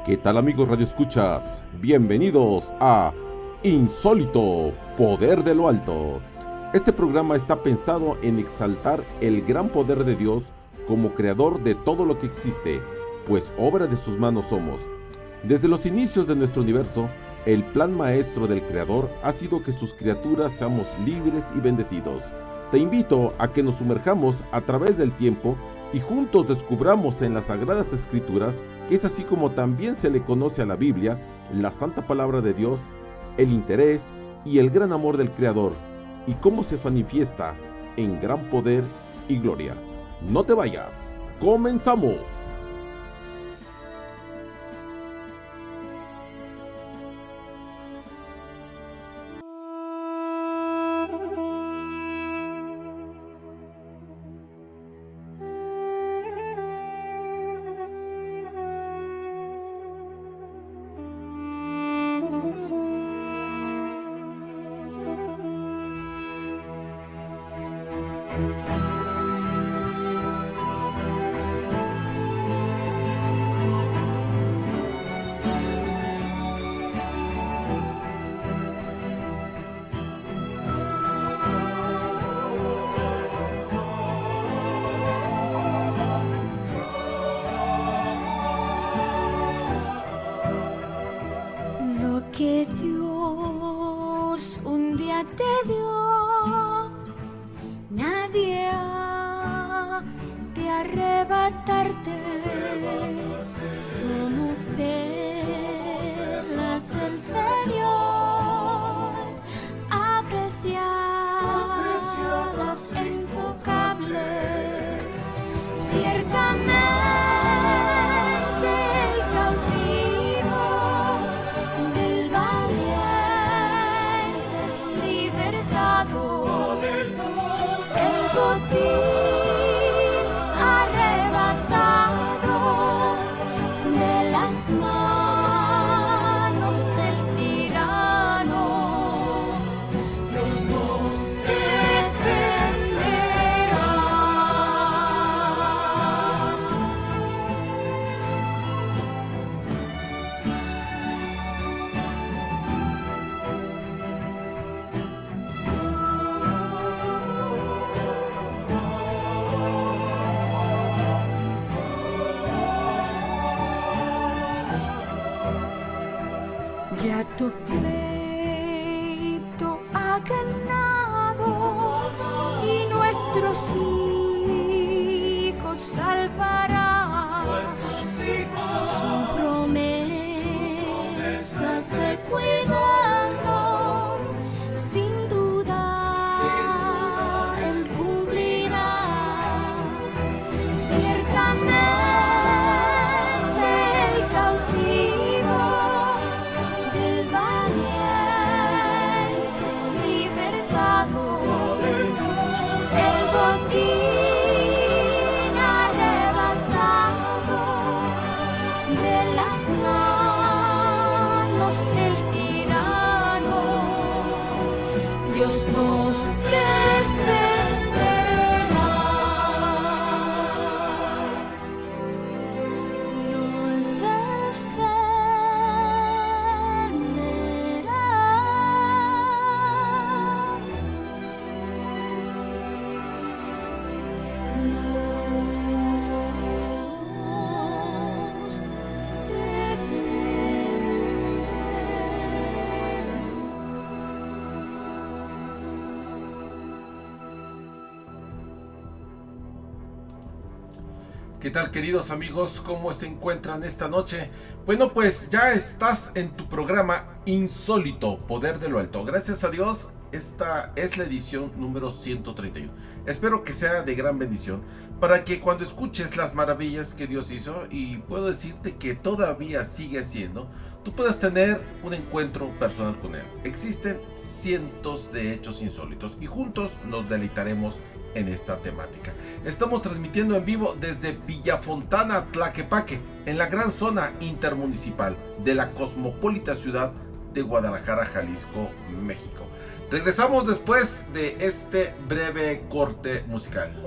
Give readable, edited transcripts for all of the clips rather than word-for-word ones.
¿Qué tal amigos Radio Escuchas? Bienvenidos a Insólito, Poder de lo Alto. Este programa está pensado en exaltar el gran poder de Dios como creador de todo lo que existe, pues obra de sus manos somos. Desde los inicios de nuestro universo, el plan maestro del Creador ha sido que sus criaturas seamos libres y bendecidos. Te invito a que nos sumerjamos a través del tiempo y juntos descubramos en las Sagradas Escrituras, que es así como también se le conoce a la Biblia, la Santa Palabra de Dios, el interés y el gran amor del Creador, y cómo se manifiesta en gran poder y gloria. No te vayas, ¡comenzamos! Que Dios un día te dio, nadie ha de arrebatarte. Somos perlas del Señor, apreciadas, intocables, ciertamente. Arrebatado de las manos del tirano, Dios nos defenderá. Ya tu pleito ha ganado y nuestros hijos salvará. Son promesas de cuidarnos, sin duda Él cumplirá. Ciertamente el cautivo del valiente es libertado, el botín arrebatado de las manos del tirano, Dios nos defenderá. Nos defenderá. Nos ¿Qué tal, queridos amigos? ¿Cómo se encuentran esta noche? Bueno, pues ya estás en tu programa Insólito, Poder de lo Alto. Gracias a Dios, esta es la edición número 131. Espero que sea de gran bendición para que cuando escuches las maravillas que Dios hizo, y puedo decirte que todavía sigue haciendo, tú puedas tener un encuentro personal con Él. Existen cientos de hechos insólitos y juntos nos deleitaremos en esta temática. Estamos transmitiendo en vivo desde Villafontana, Tlaquepaque, en la gran zona intermunicipal de la cosmopolita ciudad de Guadalajara, Jalisco, México. Regresamos después de este breve corte musical.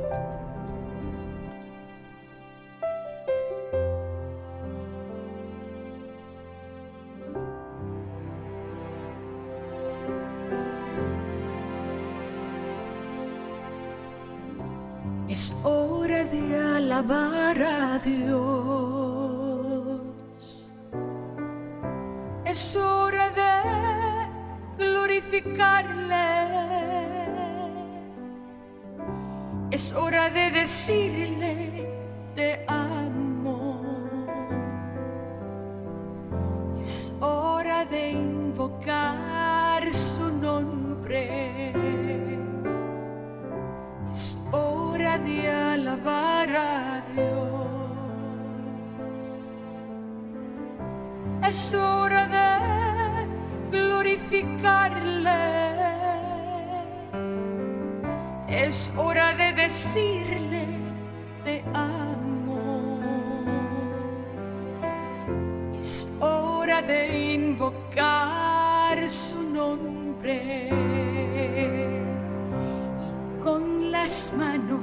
Es hora de alabar a Dios. Es hora de glorificarle. Es hora de decirle te amo. Es hora de invocar su nombre. Es hora de alabar a Dios. Es hora de glorificarle. Es hora de decirle te amo. Es hora de invocar su nombre. Y con las manos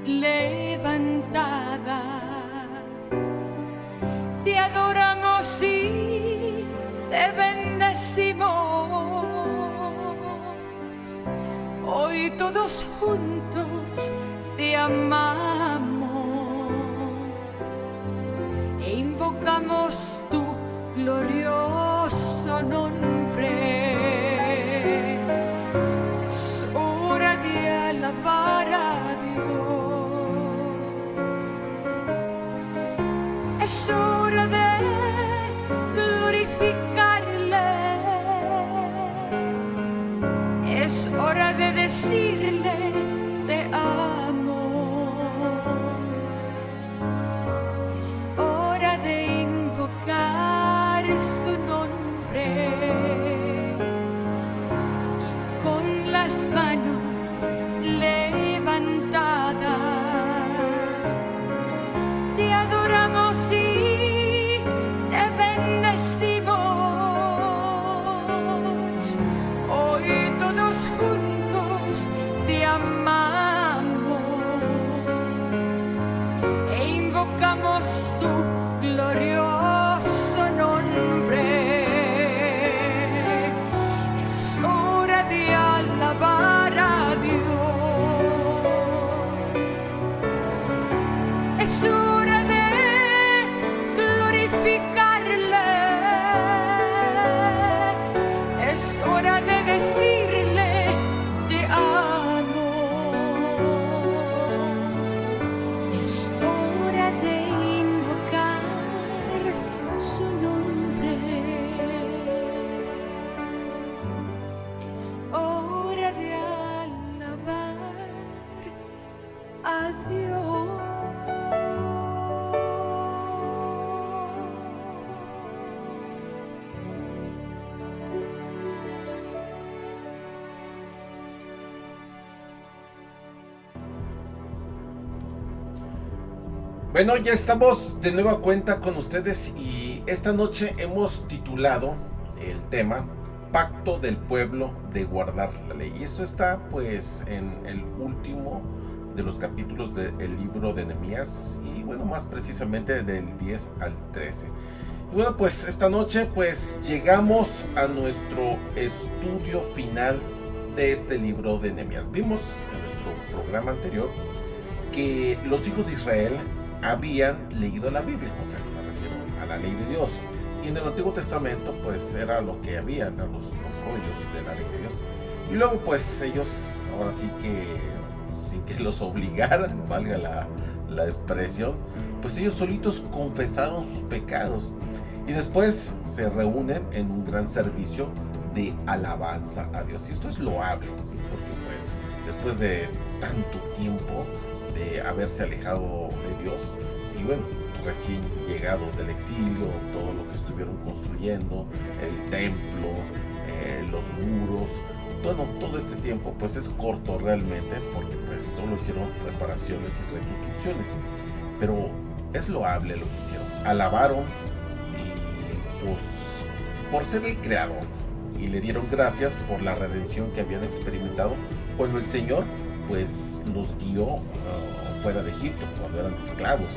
levantadas te adoramos y te bendecimos. Hoy todos juntos te amamos e invocamos tu glorioso nombre. Es hora de alabar a Dios. Es hora de glorificarle. Es hora de decirle te amo. Es hora de invocar su nombre. Con las manos levantadas te adoramos y te bendecimos. Hoy todos juntos te amamos e invocamos tu glorioso nombre. Es hora de alabar a Dios. Es hora de glorificarle. Es hora de decirle te amo. Es hora de invocar su nombre. Es hora de alabar a Dios. Bueno, ya estamos de nueva cuenta con ustedes y esta noche hemos titulado el tema Pacto del pueblo de guardar la ley. Y esto está pues en el último de los capítulos del libro de Nehemías y bueno, más precisamente del 10 al 13. Y bueno, pues esta noche pues llegamos a nuestro estudio final de este libro de Nehemías. Vimos en nuestro programa anterior que los hijos de Israel habían leído la Biblia, o sea, me refiero a la ley de Dios. Y en el Antiguo Testamento, pues era lo que había, eran los rollos de la ley de Dios. Y luego, pues ellos, ahora sí que, sin que los obligaran, valga la expresión, pues ellos solitos confesaron sus pecados. Y después se reúnen en un gran servicio de alabanza a Dios. Y esto es loable, ¿sí? Porque pues después de tanto tiempo de haberse alejado de Dios y bueno, recién llegados del exilio, todo lo que estuvieron construyendo, el templo, los muros, bueno, todo este tiempo pues es corto realmente porque pues solo hicieron reparaciones y reconstrucciones, pero es loable lo que hicieron. Alabaron y pues por ser el creador y le dieron gracias por la redención que habían experimentado cuando el Señor pues los guió fuera de Egipto, cuando eran esclavos.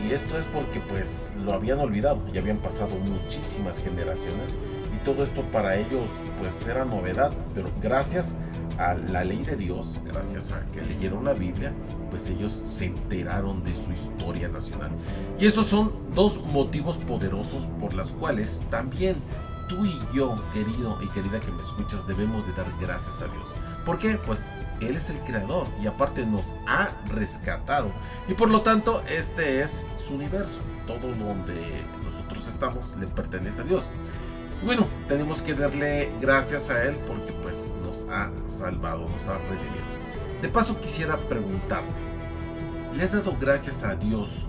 Y esto es porque pues lo habían olvidado, ya habían pasado muchísimas generaciones y todo esto para ellos pues era novedad, pero gracias a la ley de Dios, gracias a que leyeron la Biblia, pues ellos se enteraron de su historia nacional. Y esos son dos motivos poderosos por los cuales también tú y yo, querido y querida que me escuchas, debemos de dar gracias a Dios. ¿Por qué? Pues Él es el creador y aparte nos ha rescatado. Y por lo tanto, este es su universo. Todo donde nosotros estamos le pertenece a Dios. Y bueno, tenemos que darle gracias a Él porque pues nos ha salvado, nos ha redimido. De paso quisiera preguntarte, ¿le has dado gracias a Dios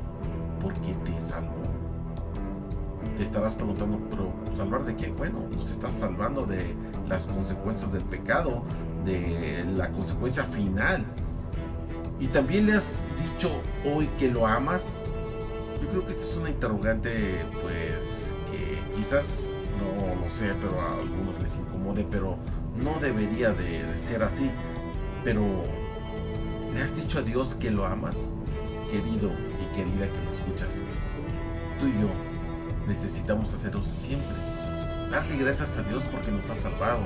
porque te salvó? Te estarás preguntando, pero ¿salvar de qué? Bueno, nos estás salvando de las consecuencias del pecado, de la consecuencia final. ¿Y también le has dicho hoy que lo amas? Yo creo que esta es una interrogante, pues, que quizás, no lo sé, pero a algunos les incomode, pero no debería de ser así. Pero, ¿le has dicho a Dios que lo amas? Querido y querida que me escuchas, tú y yo necesitamos hacerlo siempre. Darle gracias a Dios porque nos ha salvado.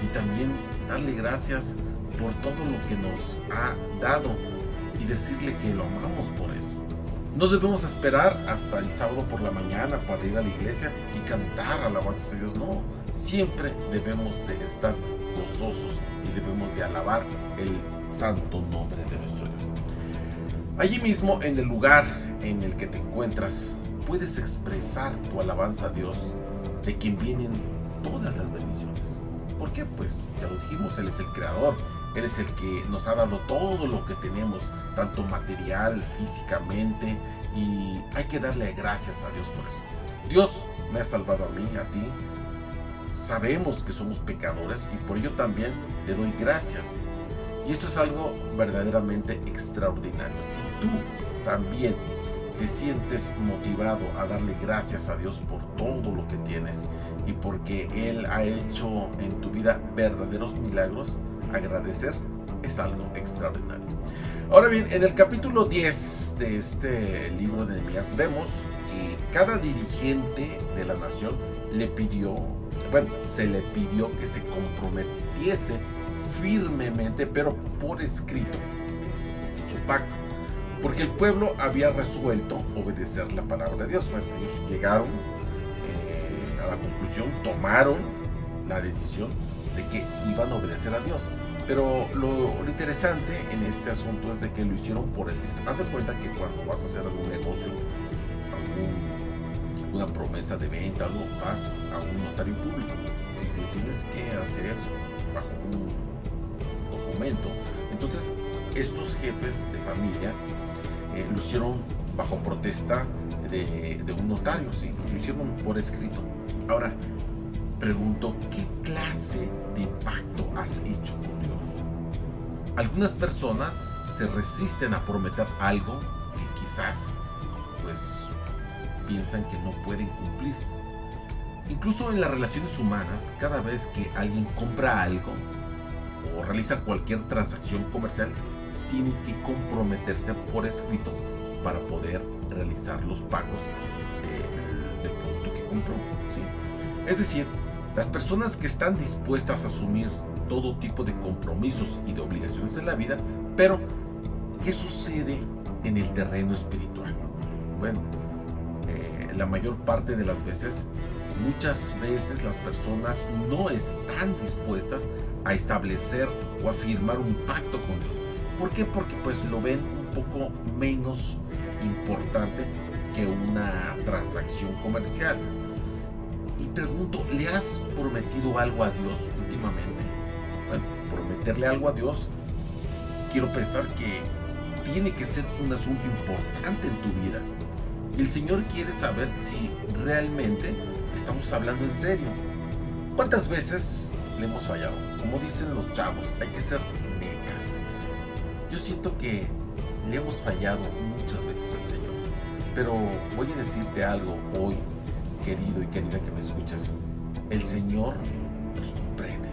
Y también darle gracias por todo lo que nos ha dado. Y decirle que lo amamos por eso. No debemos esperar hasta el sábado por la mañana para ir a la iglesia y cantar alabanzas a Dios. No, siempre debemos de estar gozosos y debemos de alabar el santo nombre de nuestro Dios. Allí mismo, en el lugar en el que te encuentras, puedes expresar tu alabanza a Dios, de quien vienen todas las bendiciones. ¿Por qué? Pues ya lo dijimos, Él es el creador. Él es el que nos ha dado todo lo que tenemos, tanto material, físicamente, y hay que darle gracias a Dios por eso. Dios me ha salvado a mí, a ti. Sabemos que somos pecadores y por ello también le doy gracias. Y esto es algo verdaderamente extraordinario. Si tú también te sientes motivado a darle gracias a Dios por todo lo que tienes y porque Él ha hecho en tu vida verdaderos milagros, agradecer es algo extraordinario. Ahora bien, en el capítulo 10 de este libro de Nehemías vemos que cada dirigente de la nación se le pidió que se comprometiese firmemente, pero por escrito, dicho pacto, porque el pueblo había resuelto obedecer la palabra de Dios. Bueno, ellos llegaron a la conclusión, tomaron la decisión de que iban a obedecer a Dios. Pero lo interesante en este asunto es de que lo hicieron por escrito. Haz de cuenta que cuando vas a hacer algún negocio, alguna promesa de venta, algo, vas a un notario público y lo tienes que hacer bajo un documento. Entonces, estos jefes de familia lo hicieron bajo protesta de un notario, ¿sí? Lo hicieron por escrito. Ahora, pregunto, ¿qué clase de pacto has hecho con Dios? Algunas personas se resisten a prometer algo que quizás, pues, piensan que no pueden cumplir. Incluso en las relaciones humanas, cada vez que alguien compra algo o realiza cualquier transacción comercial, tiene que comprometerse por escrito para poder realizar los pagos del producto que compró, ¿sí? Es decir, las personas que están dispuestas a asumir todo tipo de compromisos y de obligaciones en la vida, pero ¿qué sucede en el terreno espiritual? Bueno, la mayor parte de las veces, muchas veces las personas no están dispuestas a establecer o a firmar un pacto con Dios. ¿Por qué? Porque pues lo ven un poco menos importante que una transacción comercial. Y pregunto, ¿le has prometido algo a Dios últimamente? Bueno, prometerle algo a Dios, quiero pensar que tiene que ser un asunto importante en tu vida. Y el Señor quiere saber si realmente estamos hablando en serio. ¿Cuántas veces le hemos fallado? Como dicen los chavos, hay que ser netas. Yo siento que le hemos fallado muchas veces al Señor. Pero voy a decirte algo hoy, querido y querida que me escuchas. El Señor nos comprende.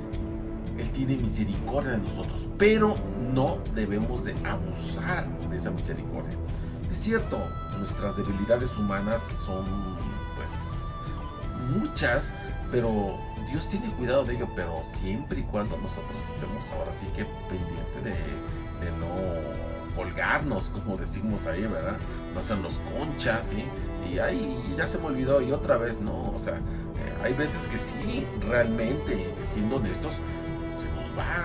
Él tiene misericordia de nosotros, pero no debemos de abusar de esa misericordia. Es cierto, nuestras debilidades humanas son, pues, muchas, pero Dios tiene cuidado de ello, pero siempre y cuando nosotros estemos ahora sí que pendiente de no colgarnos, como decimos ahí, ¿verdad? No hacernos conchas, ¿sí? Y ahí ya se me olvidó y otra vez, ¿no? O sea, hay veces que sí, realmente, siendo honestos, se nos va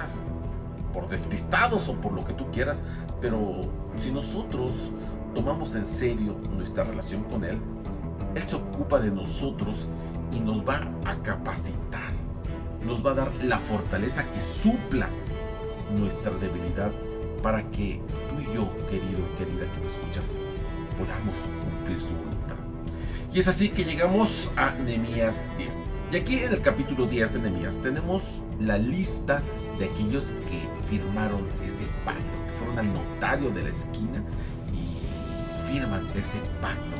por despistados o por lo que tú quieras, pero si nosotros tomamos en serio nuestra relación con Él, Él se ocupa de nosotros y nos va a capacitar, nos va a dar la fortaleza que supla nuestra debilidad para que tú y yo, querido y querida que me escuchas, podamos cumplir su voluntad. Y es así que llegamos a Nehemías 10. Y aquí en el capítulo 10 de Nehemías tenemos la lista de aquellos que firmaron ese pacto, que fueron al notario de la esquina y firman ese pacto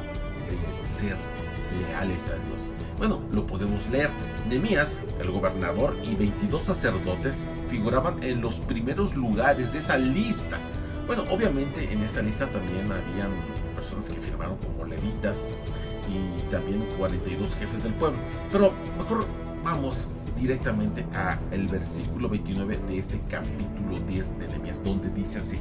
de ser leales a Dios. Bueno, lo podemos leer. Nehemías, el gobernador y 22 sacerdotes figuraban en los primeros lugares de esa lista. Bueno, obviamente en esa lista también habían personas que firmaron como levitas y también 42 jefes del pueblo. Pero mejor vamos directamente a el versículo 29 de este capítulo 10 de Nehemías, donde dice así: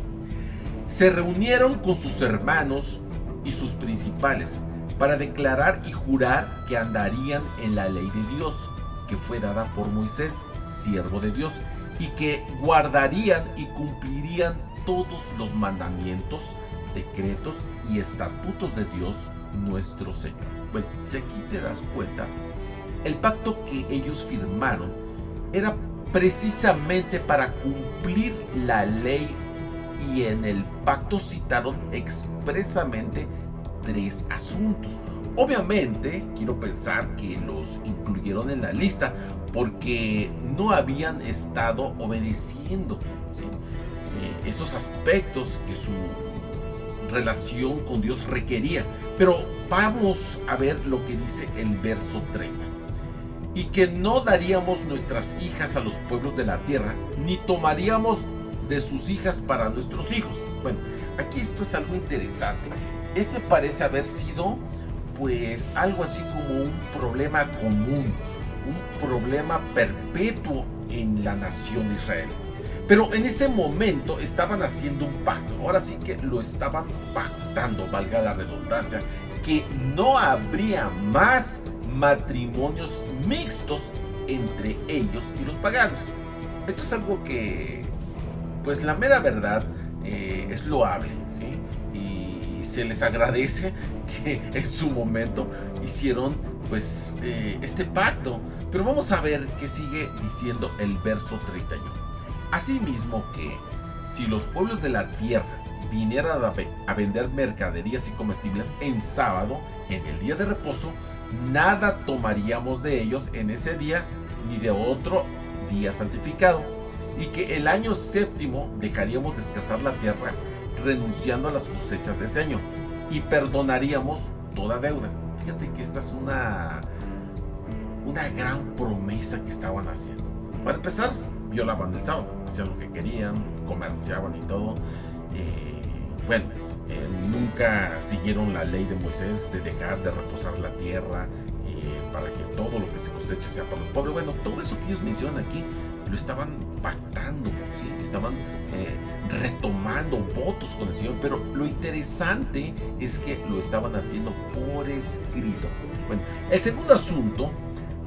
se reunieron con sus hermanos y sus principales para declarar y jurar que andarían en la ley de Dios, que fue dada por Moisés, siervo de Dios, y que guardarían y cumplirían todos los mandamientos, decretos y estatutos de Dios nuestro Señor. Bueno, si aquí te das cuenta, el pacto que ellos firmaron era precisamente para cumplir la ley, y en el pacto citaron expresamente 3 asuntos. Obviamente, quiero pensar que los incluyeron en la lista porque no habían estado obedeciendo, ¿sí?, esos aspectos que su relación con Dios requería. Pero vamos a ver lo que dice el verso 30. Y que no daríamos nuestras hijas a los pueblos de la tierra, ni tomaríamos de sus hijas para nuestros hijos. Bueno, aquí esto es algo interesante. Este parece haber sido pues algo así como un problema común, un problema perpetuo en la nación de Israel. Pero en ese momento estaban haciendo un pacto, ahora sí que lo estaban pactando, valga la redundancia, que no habría más matrimonios mixtos entre ellos y los paganos. Esto es algo que, pues la mera verdad, es loable, ¿sí? Y se les agradece que en su momento hicieron pues este pacto. Pero vamos a ver qué sigue diciendo el verso 31. Asimismo que si los pueblos de la tierra vinieran a vender mercaderías y comestibles en sábado, en el día de reposo, nada tomaríamos de ellos en ese día ni de otro día santificado, y que el año séptimo dejaríamos descansar la tierra, renunciando a las cosechas de ese año, y perdonaríamos toda deuda. Fíjate que esta es una gran promesa que estaban haciendo. Para empezar, violaban el sábado, hacían lo que querían, comerciaban y todo. Nunca siguieron la ley de Moisés de dejar de reposar la tierra para que todo lo que se coseche sea para los pobres. Bueno, todo eso que ellos mencionan aquí lo estaban pactando, ¿sí? Estaban retomando votos con el Señor, pero lo interesante es que lo estaban haciendo por escrito. Bueno, el segundo asunto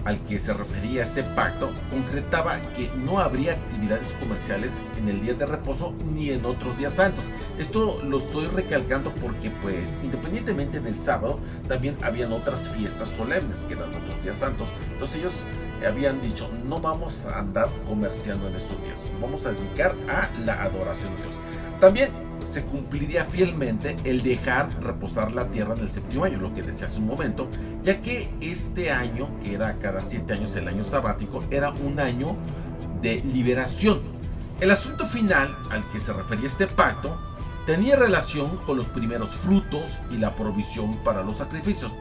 al que se refería este pacto concretaba que no habría actividades comerciales en el día de reposo ni en otros días santos. Esto lo estoy recalcando porque pues independientemente del sábado también habían otras fiestas solemnes que eran otros días santos. Entonces ellos habían dicho: no vamos a andar comerciando en esos días, vamos a dedicar a la adoración de Dios. También se cumpliría fielmente el dejar reposar la tierra en el séptimo año, lo que decía hace un momento, ya que este año, que era cada 7 años el año sabático, era un año de liberación. El asunto final al que se refería este pacto tenía relación con los primeros frutos y la provisión para los sacrificios.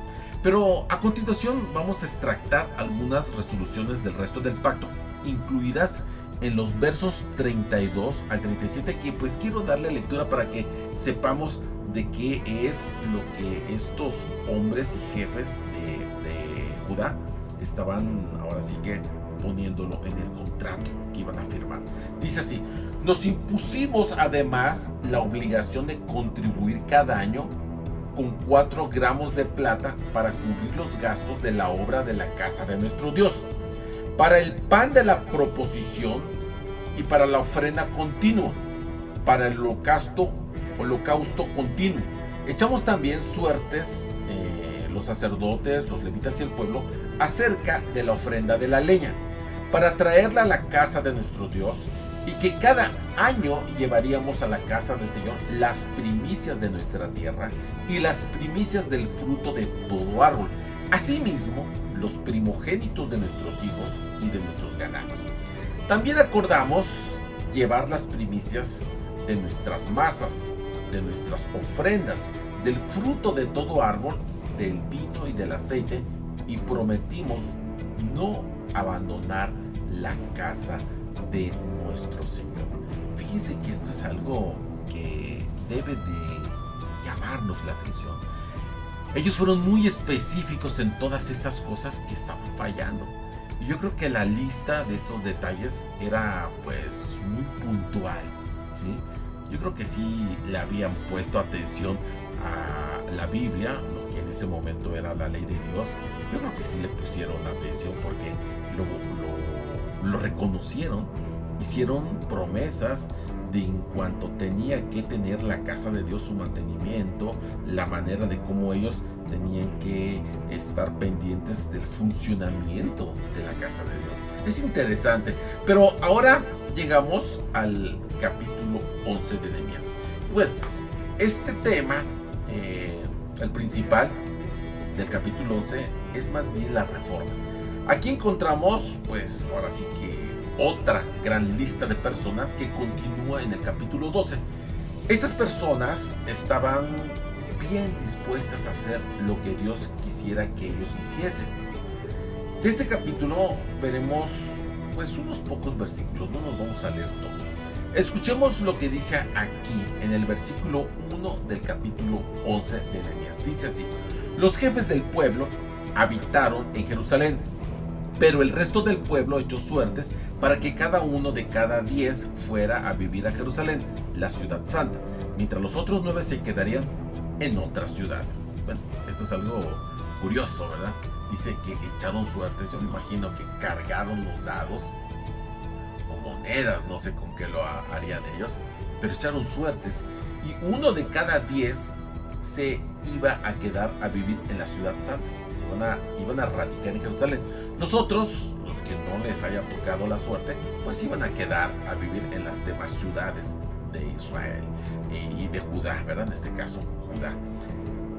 Pero a continuación vamos a extractar algunas resoluciones del resto del pacto, incluidas en los versos 32 al 37, que pues quiero darle lectura para que sepamos de qué es lo que estos hombres y jefes de Judá estaban ahora sí que poniéndolo en el contrato que iban a firmar. Dice así: Nos impusimos además la obligación de contribuir cada año con 4 gramos de plata para cubrir los gastos de la obra de la casa de nuestro Dios, para el pan de la proposición y para la ofrenda continua, para el holocausto continuo. Echamos también suertes, los sacerdotes, los levitas y el pueblo, acerca de la ofrenda de la leña, para traerla a la casa de nuestro Dios, y que cada año llevaríamos a la casa del Señor las primicias de nuestra tierra y las primicias del fruto de todo árbol, asimismo los primogénitos de nuestros hijos y de nuestros ganados. También acordamos llevar las primicias de nuestras masas, de nuestras ofrendas, del fruto de todo árbol, del vino y del aceite, y prometimos no abandonar la casa de nuestro Señor. Fíjense que esto es algo que debe de llamarnos la atención. Ellos fueron muy específicos en todas estas cosas que estaban fallando. Y yo creo que la lista de estos detalles era pues muy puntual, ¿sí? Yo creo que sí le habían puesto atención a la Biblia, lo que en ese momento era la ley de Dios. Yo creo que sí le pusieron atención porque lo reconocieron, hicieron promesas de en cuanto tenía que tener la casa de Dios su mantenimiento, la manera de cómo ellos tenían que estar pendientes del funcionamiento de la casa de Dios. Es interesante, pero ahora llegamos al capítulo 11 de Nehemías. Bueno, este tema, el principal del capítulo 11, es más bien la reforma. Aquí encontramos, pues ahora sí que otra gran lista de personas que continúa en el capítulo 12. Estas personas estaban bien dispuestas a hacer lo que Dios quisiera que ellos hiciesen. De este capítulo veremos pues unos pocos versículos, no nos vamos a leer todos. Escuchemos lo que dice aquí en el versículo 1 del capítulo 11 de Nehemías. Dice así: los jefes del pueblo habitaron en Jerusalén, pero el resto del pueblo echó suertes para que cada uno de cada 10 fuera a vivir a Jerusalén, la ciudad santa, mientras los otros 9 se quedarían en otras ciudades. Bueno, esto es algo curioso, ¿verdad? Dice que echaron suertes. Yo me imagino que cargaron los dados o monedas, no sé con qué lo harían ellos, pero echaron suertes y uno de cada 10 se iba a quedar a vivir en la ciudad santa, iban a radicar en Jerusalén. Los otros, los que no les haya tocado la suerte, pues iban a quedar a vivir en las demás ciudades de Israel y de Judá, ¿verdad? En este caso, Judá.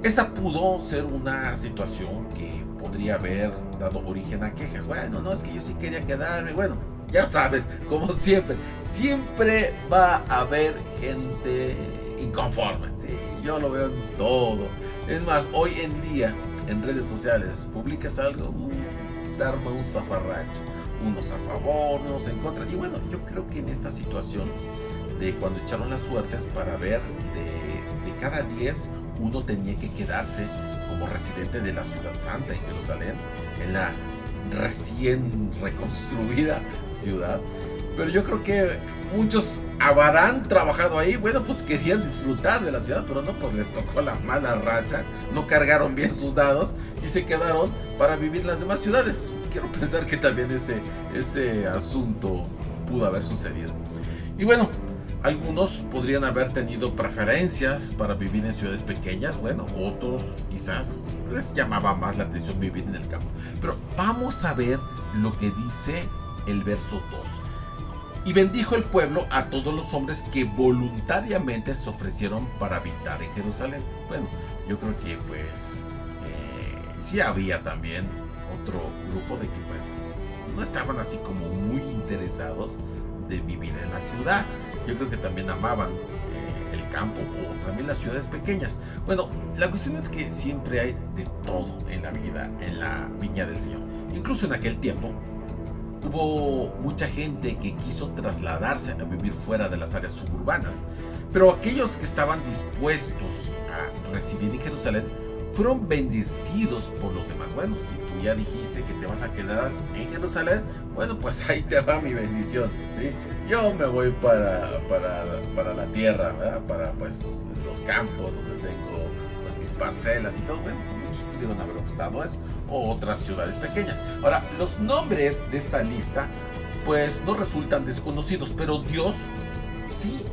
Esa pudo ser una situación que podría haber dado origen a quejas. Bueno, no, es que yo sí quería quedarme. Bueno, ya sabes, como siempre va a haber gente inconforme. Sí, yo lo veo en todo. Es más, hoy en día en redes sociales publicas algo, se arma un zafarrancho, unos a favor, unos en contra. Y bueno, yo creo que en esta situación de cuando echaron las suertes para ver de cada 10, uno tenía que quedarse como residente de la ciudad santa en Jerusalén, en la recién reconstruida ciudad. Pero yo creo que muchos habrán trabajado ahí, bueno, pues querían disfrutar de la ciudad, pero no, pues les tocó la mala racha, no cargaron bien sus dados y se quedaron para vivir las demás ciudades. Quiero pensar que también ese asunto pudo haber sucedido. Y bueno, algunos podrían haber tenido preferencias para vivir en ciudades pequeñas, bueno, otros quizás les llamaba más la atención vivir en el campo. Pero vamos a ver lo que dice el verso 2. Y bendijo el pueblo a todos los hombres que voluntariamente se ofrecieron para habitar en Jerusalén. Bueno, yo creo que pues sí había también otro grupo de que pues no estaban así como muy interesados de vivir en la ciudad. Yo creo que también amaban el campo o también las ciudades pequeñas. Bueno, la cuestión es que siempre hay de todo en la vida, en la viña del Señor. Incluso en aquel tiempo hubo mucha gente que quiso trasladarse a vivir fuera de las áreas suburbanas, pero aquellos que estaban dispuestos a residir en Jerusalén fueron bendecidos por los demás. Bueno, si tú ya dijiste que te vas a quedar en Jerusalén, bueno, pues ahí te va mi bendición, ¿sí? Yo me voy para la tierra, ¿verdad? Para pues los campos donde tengo pues mis parcelas y todo. Bueno, muchos pudieron haber optado eso, o otras ciudades pequeñas. Ahora, los nombres de esta lista pues no resultan desconocidos, pero Dios sí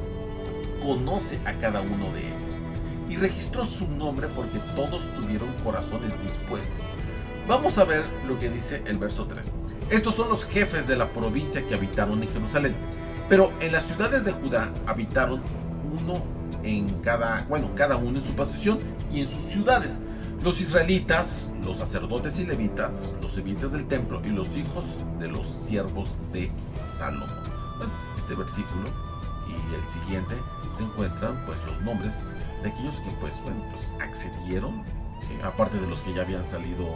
conoce a cada uno de ellos y registró su nombre porque todos tuvieron corazones dispuestos. Vamos a ver lo que dice el verso 3. Estos son los jefes de la provincia que habitaron en Jerusalén, pero en las ciudades de Judá habitaron cada uno en su posesión y en sus ciudades. Los israelitas, los sacerdotes y levitas, los sirvientes del templo y los hijos de los siervos de Salomón. Bueno, este versículo y el siguiente se encuentran pues los nombres de aquellos que pues accedieron, ¿sí? Aparte de los que ya habían salido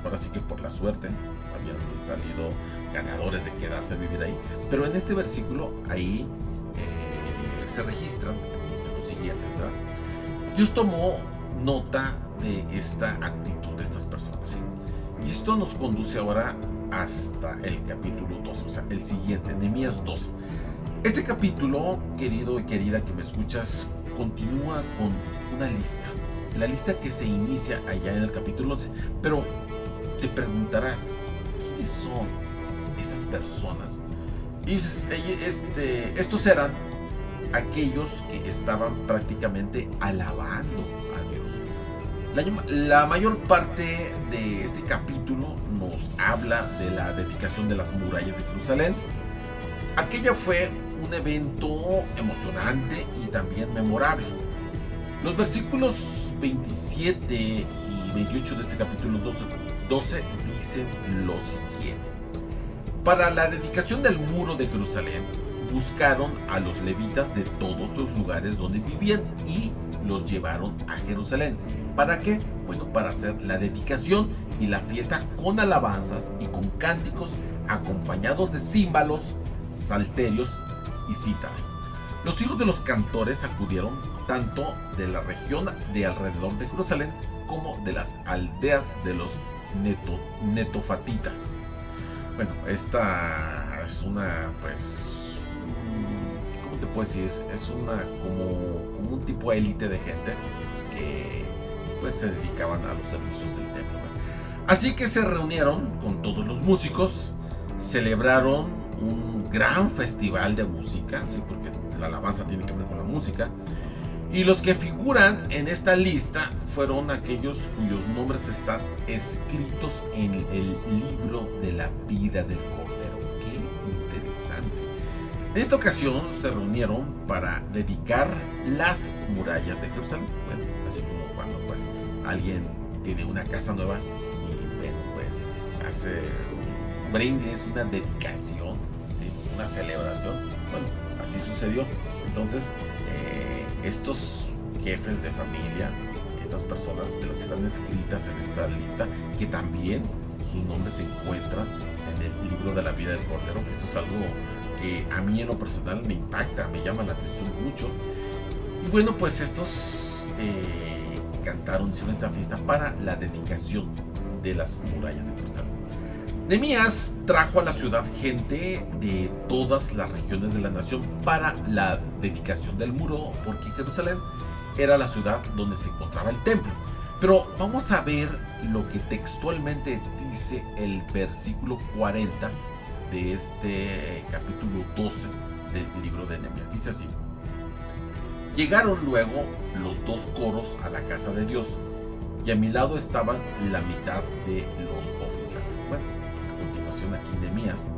ahora sí que por la suerte habían salido ganadores de quedarse a vivir ahí, pero en este versículo ahí se registran los siguientes, ¿verdad? Dios tomó nota de esta actitud de estas personas, ¿sí? Y esto nos conduce ahora hasta el capítulo 2, o sea, el siguiente, Nehemías 2. Este capítulo, querido y querida que me escuchas, continúa con una lista. La lista que se inicia allá en el capítulo 11. Pero te preguntarás, ¿quiénes son esas personas? Y dices, estos eran aquellos que estaban prácticamente alabando a Dios. La mayor parte de este capítulo nos habla de la dedicación de las murallas de Jerusalén. Aquella fue un evento emocionante y también memorable. Los versículos 27 y 28 de este capítulo 12 dicen lo siguiente. Para la dedicación del muro de Jerusalén, buscaron a los levitas de todos los lugares donde vivían y los llevaron a Jerusalén. ¿Para qué? Bueno, para hacer la dedicación y la fiesta con alabanzas y con cánticos acompañados de címbalos, salterios y cítaras. Los hijos de los cantores acudieron tanto de la región de alrededor de Jerusalén como de las aldeas de los netofatitas. Bueno, esta es una, pues, ¿cómo te puedo decir? Es una como un tipo élite de gente que pues se dedicaban a los servicios del templo, ¿no? Así que se reunieron con todos los músicos, celebraron un gran festival de música, ¿sí? Porque la alabanza tiene que ver con la música. Y los que figuran en esta lista fueron aquellos cuyos nombres están escritos en el libro de la vida del Cordero. ¡Qué interesante! En esta ocasión se reunieron para dedicar las murallas de Jerusalén. Bueno, así como cuando pues alguien tiene una casa nueva y bueno, pues hace un brindis, una dedicación, ¿sí? Una celebración. Bueno, así sucedió. Entonces, estos jefes de familia, estas personas de las que están escritas en esta lista, que también sus nombres se encuentran en el libro de la vida del Cordero, que esto es algo que a mí en lo personal me impacta, me llama la atención mucho. Y bueno, pues estos cantaron, hicieron esta fiesta para la dedicación de las murallas de Jerusalén. Nehemías trajo a la ciudad gente de todas las regiones de la nación para la dedicación del muro, porque Jerusalén era la ciudad donde se encontraba el templo. Pero vamos a ver lo que textualmente dice el versículo 40 de este capítulo 12 del libro de Nehemías. Dice así: llegaron luego los dos coros a la casa de Dios, y a mi lado estaban la mitad de los oficiales. Bueno, a continuación aquí Nehemías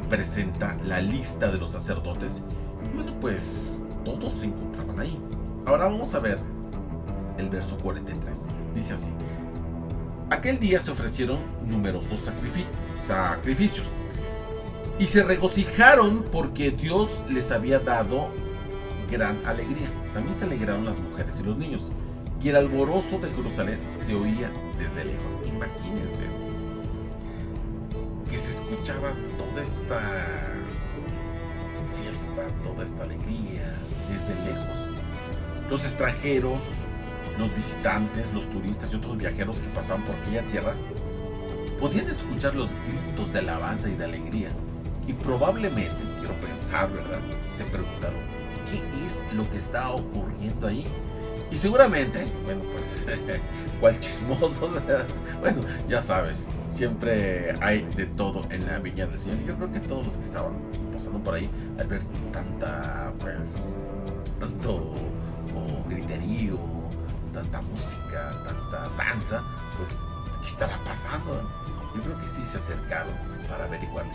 presenta la lista de los sacerdotes y bueno, pues todos se encontraban ahí. Ahora vamos a ver el verso 43. Dice así: aquel día se ofrecieron numerosos sacrificios y se regocijaron porque Dios les había dado gran alegría. También se alegraron las mujeres y los niños, y el alborozo de Jerusalén se oía desde lejos. Imagínense que se escuchaba toda esta fiesta, toda esta alegría desde lejos. Los extranjeros, los visitantes, los turistas y otros viajeros que pasaban por aquella tierra podían escuchar los gritos de alabanza y de alegría. Y probablemente, quiero pensar, ¿verdad?, se preguntaron, ¿qué es lo que está ocurriendo ahí? Y seguramente, bueno, pues, cuál chismosos, ¿verdad? Bueno, ya sabes, siempre hay de todo en la viña del Señor. Yo creo que todos los que estaban pasando por ahí, al ver tanto griterío, tanta música, tanta danza, pues, ¿qué estará pasando? Yo creo que sí se acercaron para averiguarlo.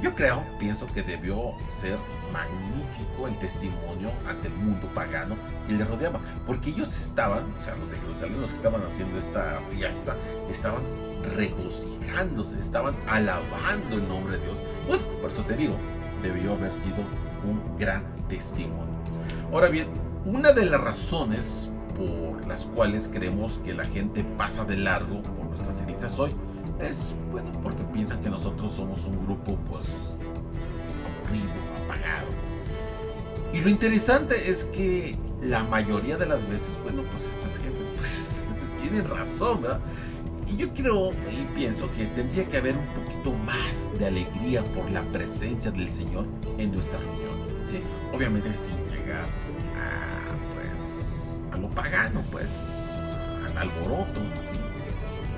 Yo pienso que debió ser magnífico el testimonio ante el mundo pagano que le rodeaba, porque ellos estaban, o sea, los de Jerusalén, los que estaban haciendo esta fiesta, estaban regocijándose, estaban alabando el nombre de Dios. Bueno, por eso te digo, debió haber sido un gran testimonio. Ahora bien, una de las razones por las cuales creemos que la gente pasa de largo por nuestras iglesias hoy es, bueno, porque piensan que nosotros somos un grupo, pues, aburrido, apagado. Y lo interesante es que la mayoría de las veces, bueno, pues estas gentes, pues, tienen razón, ¿verdad? Y yo creo y pienso que tendría que haber un poquito más de alegría por la presencia del Señor en nuestras reuniones, ¿sí? Obviamente sin llegar a lo pagano, pues, al alboroto, ¿sí?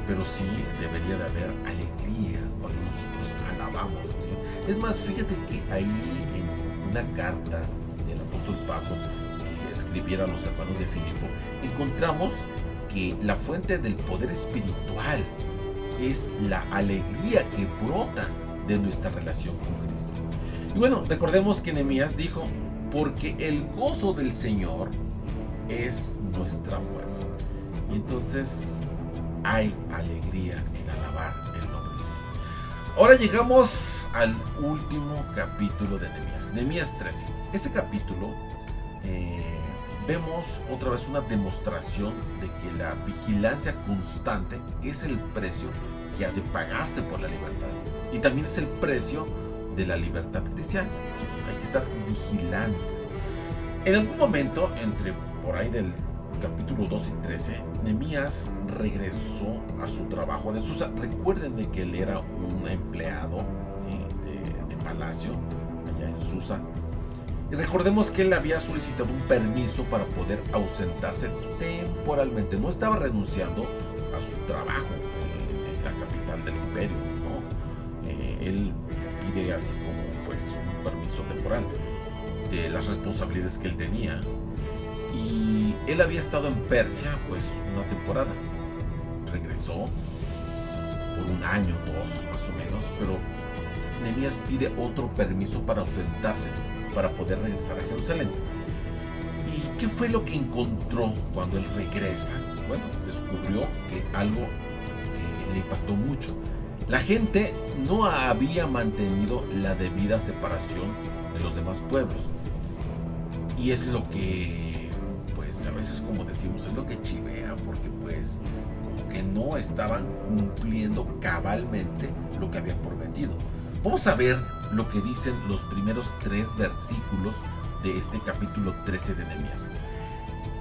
Pero sí debería de haber alegría cuando nosotros alabamos al Señor. Es más, fíjate que ahí en una carta del apóstol Pablo que escribiera a los hermanos de Filipo, encontramos que la fuente del poder espiritual es la alegría que brota de nuestra relación con Cristo. Y bueno, recordemos que Nehemías dijo, porque el gozo del Señor es nuestra fuerza. Y entonces hay alegría en alabar el nombre del Señor. Ahora llegamos al último capítulo de Nehemías, Nehemías 13. Este capítulo vemos otra vez una demostración de que la vigilancia constante es el precio que ha de pagarse por la libertad. Y también es el precio de la libertad cristiana. Hay que estar vigilantes. En algún momento, entre por ahí del capítulo 2 y 13, Nehemías regresó a su trabajo de Susa. Recuerden de que él era un empleado, ¿sí?, de palacio allá en Susa. Y recordemos que él había solicitado un permiso para poder ausentarse temporalmente. No estaba renunciando a su trabajo en la capital del imperio, ¿no? Él pide así como, pues, un permiso temporal de las responsabilidades que él tenía. Y él había estado en Persia, pues, una temporada. Regresó por un año, 2 más o menos, pero Nehemías pide otro permiso para ausentarse, para poder regresar a Jerusalén. ¿Y qué fue lo que encontró cuando él regresa? Bueno, descubrió que algo que le impactó mucho. La gente no había mantenido la debida separación de los demás pueblos. Y es lo que, pues, a veces, como decimos, es lo que chivea, porque pues como que no estaban cumpliendo cabalmente lo que habían prometido. Vamos a ver lo que dicen los primeros 3 versículos de este capítulo 13 de Nehemías.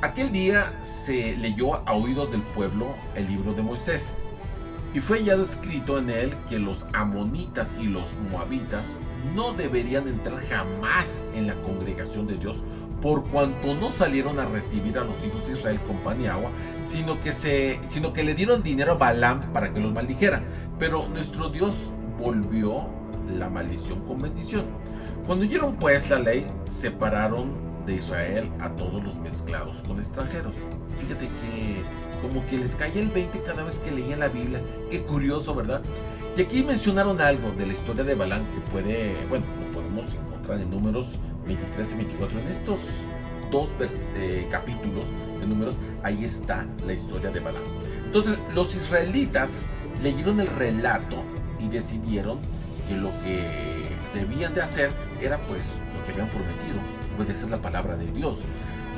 Aquel día se leyó a oídos del pueblo el libro de Moisés, y fue hallado escrito en él que los amonitas y los moabitas no deberían entrar jamás en la congregación de Dios, por cuanto no salieron a recibir a los hijos de Israel con pan y agua, sino que le dieron dinero a Balaam para que los maldijera. Pero nuestro Dios volvió la maldición con bendición. Cuando oyeron pues la ley, separaron de Israel a todos los mezclados con extranjeros. Fíjate que como que les caía el 20 cada vez que leían la Biblia. Qué curioso, ¿verdad? Y aquí mencionaron algo de la historia de Balaam que lo podemos encontrar en Números 23 y 24. En estos 2 capítulos de Números, ahí está la historia de Balaam. Entonces, los israelitas leyeron el relato y decidieron que lo que debían de hacer era, pues, lo que habían prometido, obedecer la palabra de Dios.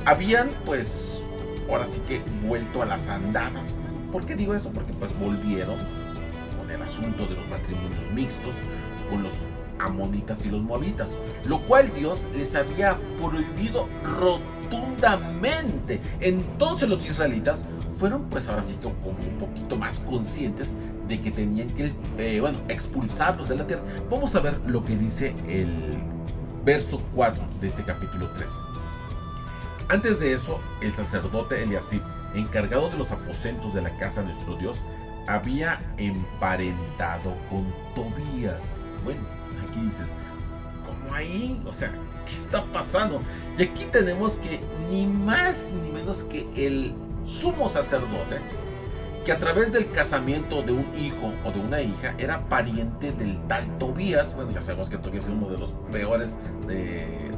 Habían, pues, ahora sí que vuelto a las andadas. ¿Por qué digo eso? Porque pues volvieron con el asunto de los matrimonios mixtos con los amonitas y los moabitas, lo cual Dios les había prohibido rotundamente. Entonces los israelitas fueron pues ahora sí como un poquito más conscientes de que tenían que expulsarlos de la tierra. Vamos a ver lo que dice el verso 4 de este capítulo 13. Antes de eso, el sacerdote Eliasib, encargado de los aposentos de la casa de nuestro Dios, había emparentado con Tobías. Bueno, aquí dices, ¿cómo ahí? O sea, ¿qué está pasando? Y aquí tenemos que ni más ni menos que el sumo sacerdote, que a través del casamiento de un hijo o de una hija era pariente del tal Tobías. Bueno, ya sabemos que Tobías es uno de los peores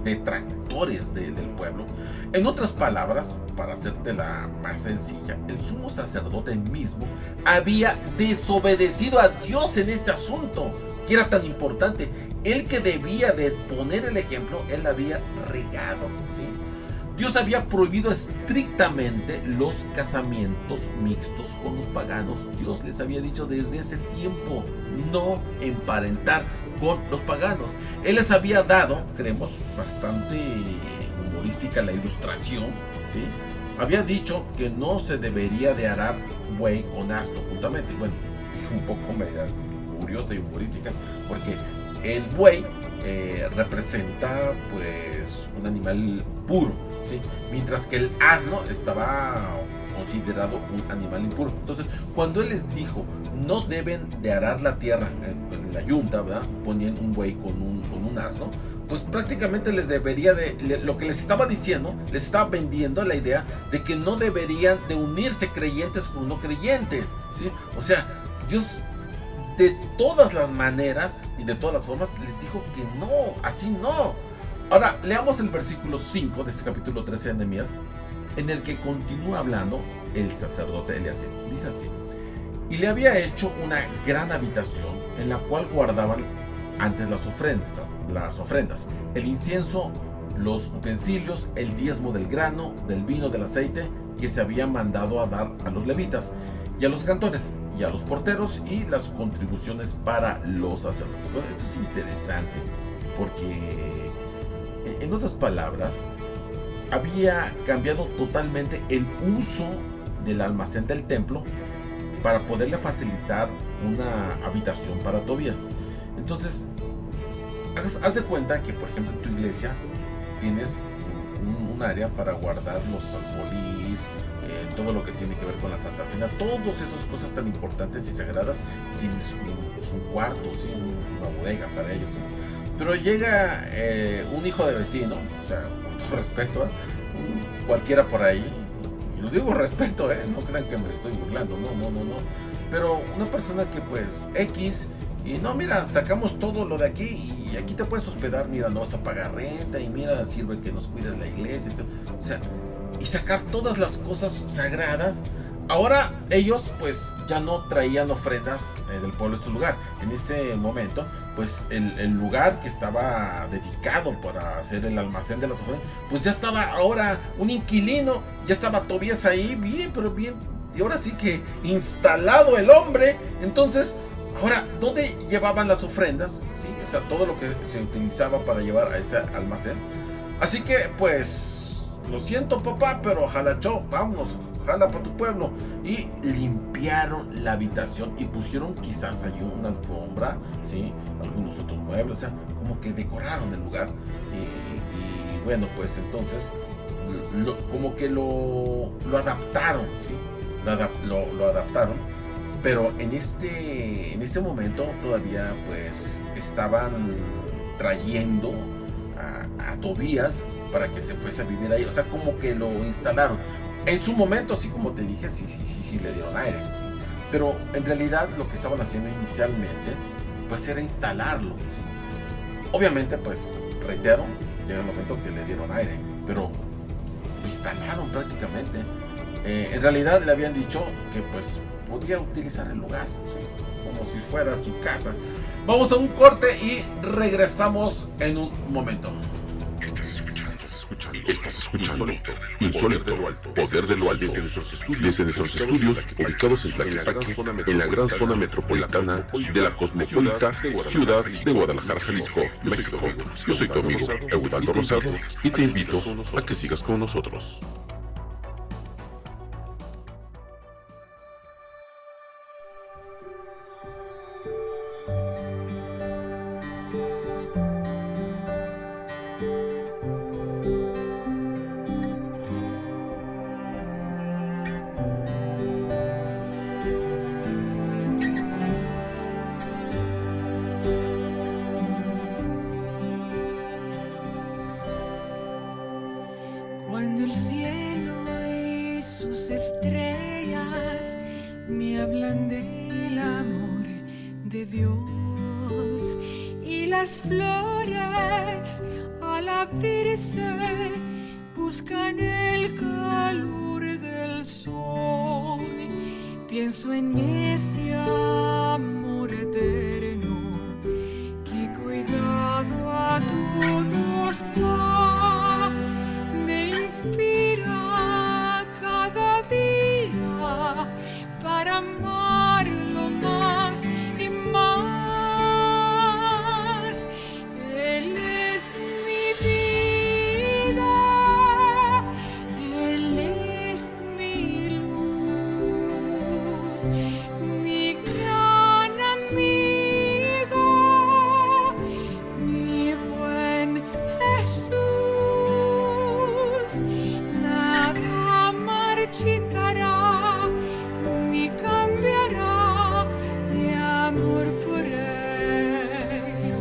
detractores del pueblo. En otras palabras, para hacértela más sencilla, el sumo sacerdote mismo había desobedecido a Dios en este asunto, que era tan importante. Él que debía de poner el ejemplo, él había regado, ¿sí? Dios había prohibido estrictamente los casamientos mixtos con los paganos. Dios les había dicho desde ese tiempo no emparentar con los paganos. Él les había dado, creemos, bastante humorística la ilustración, ¿sí? Había dicho que no se debería de arar buey con asno juntamente. Bueno, un poco media curiosa y humorística, porque el buey representa pues un animal puro, ¿sí? Mientras que el asno estaba considerado un animal impuro. Entonces, cuando él les dijo no deben de arar la tierra en la yunta, ¿verdad? Ponían un buey con un asno, pues prácticamente les debería lo que les estaba diciendo, les estaba vendiendo la idea de que no deberían de unirse creyentes con no creyentes, ¿sí? O sea, Dios de todas las maneras y de todas las formas les dijo que no, así no. Ahora, leamos el versículo 5 de este capítulo 13 de Nehemías, en el que continúa hablando el sacerdote Eliasib. Dice así: y le había hecho una gran habitación en la cual guardaban antes las ofrendas, el incienso, los utensilios, el diezmo del grano, del vino, del aceite que se había mandado a dar a los levitas y a los cantores y a los porteros, y las contribuciones para los sacerdotes. Bueno, esto es interesante porque, en otras palabras, había cambiado totalmente el uso del almacén del templo para poderle facilitar una habitación para Tobías. Entonces, haz de cuenta que, por ejemplo, en tu iglesia tienes un área para guardar los alfolís, todo lo que tiene que ver con la Santa Cena, todas esas cosas tan importantes y sagradas. Tienes un cuarto, ¿sí? Una bodega para ellos, ¿sí? Pero llega un hijo de vecino, o sea, con todo respeto, cualquiera por ahí, y lo digo respeto, no crean que me estoy burlando, no, pero una persona que pues X, y no, mira, sacamos todo lo de aquí y aquí te puedes hospedar, mira, no vas a pagar renta, y mira, sirve que nos cuides la iglesia, y todo. O sea, y sacar todas las cosas sagradas. Ahora ellos pues ya no traían ofrendas del pueblo a su lugar. En ese momento pues el lugar que estaba dedicado para hacer el almacén de las ofrendas, pues ya estaba ahora un inquilino, ya estaba Tobías ahí, bien, pero bien, y ahora sí que instalado el hombre. Entonces, ahora, ¿dónde llevaban las ofrendas? ¿Sí? O sea, todo lo que se utilizaba para llevar a ese almacén. Así que pues, lo siento, papá, pero jalachó, vámonos, jala para tu pueblo. Y limpiaron la habitación y pusieron quizás allí una alfombra, ¿sí? Algunos otros muebles, o sea, como que decoraron el lugar. Y bueno, pues entonces, como que lo adaptaron, ¿sí? Lo adaptaron. Pero en este momento todavía pues estaban trayendo a Tobías para que se fuese a vivir ahí. O sea, como que lo instalaron. En su momento, así como te dije, sí le dieron aire, ¿sí? Pero en realidad lo que estaban haciendo inicialmente pues era instalarlo, ¿sí? Obviamente, pues, reitero, llega el momento que le dieron aire, pero lo instalaron prácticamente. En realidad le habían dicho que pues podía utilizar el lugar, ¿sí? Como si fuera su casa. Vamos a un corte y regresamos en un momento. Estás escuchando Estás escuchando Insólito, Poder de lo Alto, desde nuestros estudios ubicados en Tlaquepaque, en la gran zona metropolitana de la cosmopolita ciudad de Guadalajara, Jalisco, México. Yo soy tu amigo Eudaldo Rosado y te invito a que sigas con nosotros. Cuando el cielo y sus estrellas me hablan del amor de Dios y las flores al abrirse buscan el calor del sol, pienso en ese amor eterno que cuidado a todos da. Me inspira cada día para amarlo más y más. Él es mi vida, Él es mi luz, mi gran amigo, mi buen Jesús. Nada marchitará ni cambiará mi amor por Él.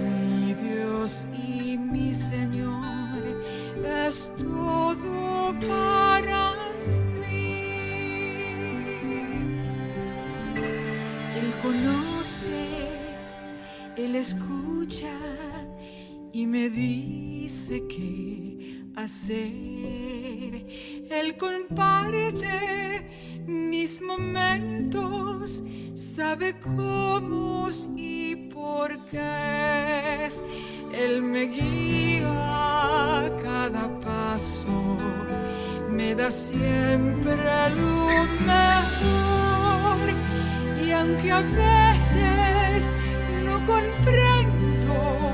Mi Dios y mi Señor es todo para mí. Él conoce, Él escucha y me dice qué hacer. Él comparte mis momentos, sabe cómo y por qué. Él me guía a cada paso, me da siempre lo mejor. Y aunque a veces no comprendo,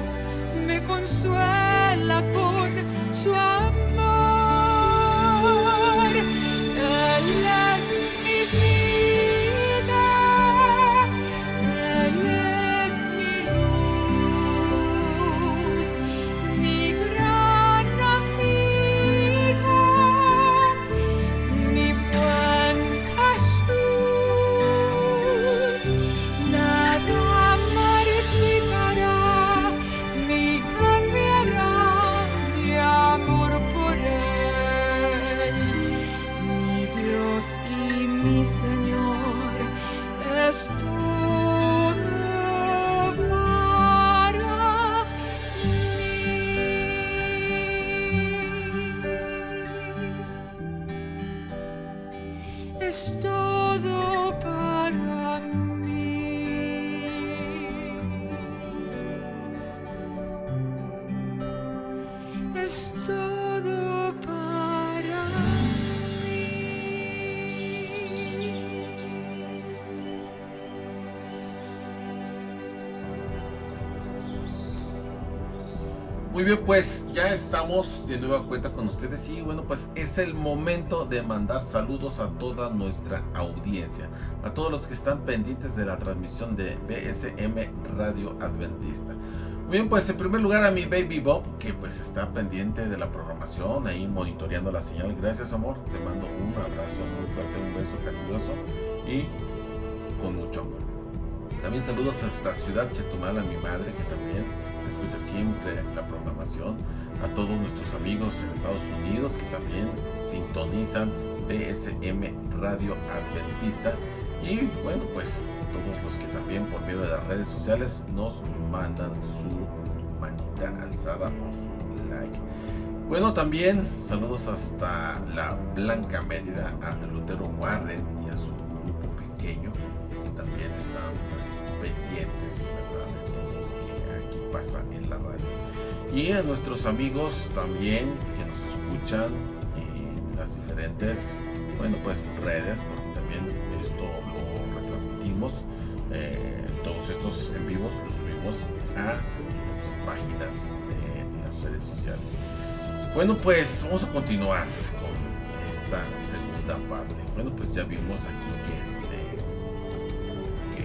me consuela con su amor. Él es mi vida, Él es mi luz, mi gran amigo, mi buen Jesús. Nada marchitará ni cambiará mi amor por Él. Mi Dios y mi Señor es todo para mí. Es todo para mí. Es todo para mí. Muy bien, pues ya estamos de nueva cuenta con ustedes y bueno, pues es el momento de mandar saludos a toda nuestra audiencia, a todos los que están pendientes de la transmisión de BSM Radio Adventista. Muy bien, pues en primer lugar a mi baby Bob, que pues está pendiente de la programación, ahí monitoreando la señal. Gracias, amor, te mando un abrazo muy fuerte, un beso cariñoso y con mucho amor. También saludos hasta Ciudad Chetumal, a mi madre, que también escucha siempre la programación. A todos nuestros amigos en Estados Unidos que también sintonizan BSM Radio Adventista. Y bueno, pues todos los que también por medio de las redes sociales nos mandan su manita alzada o su like. Bueno, también saludos hasta la Blanca Mérida, a Lutero Warren y a su grupo pequeño, que también están pues pendientes, ¿verdad?, de todo lo que aquí pasa en la radio. y a nuestros amigos también que nos escuchan en las diferentes, redes, porque también esto lo retransmitimos. Todos estos en vivos los subimos a nuestras páginas de las redes sociales. Bueno, pues vamos a continuar con esta segunda parte. Bueno, pues ya vimos aquí que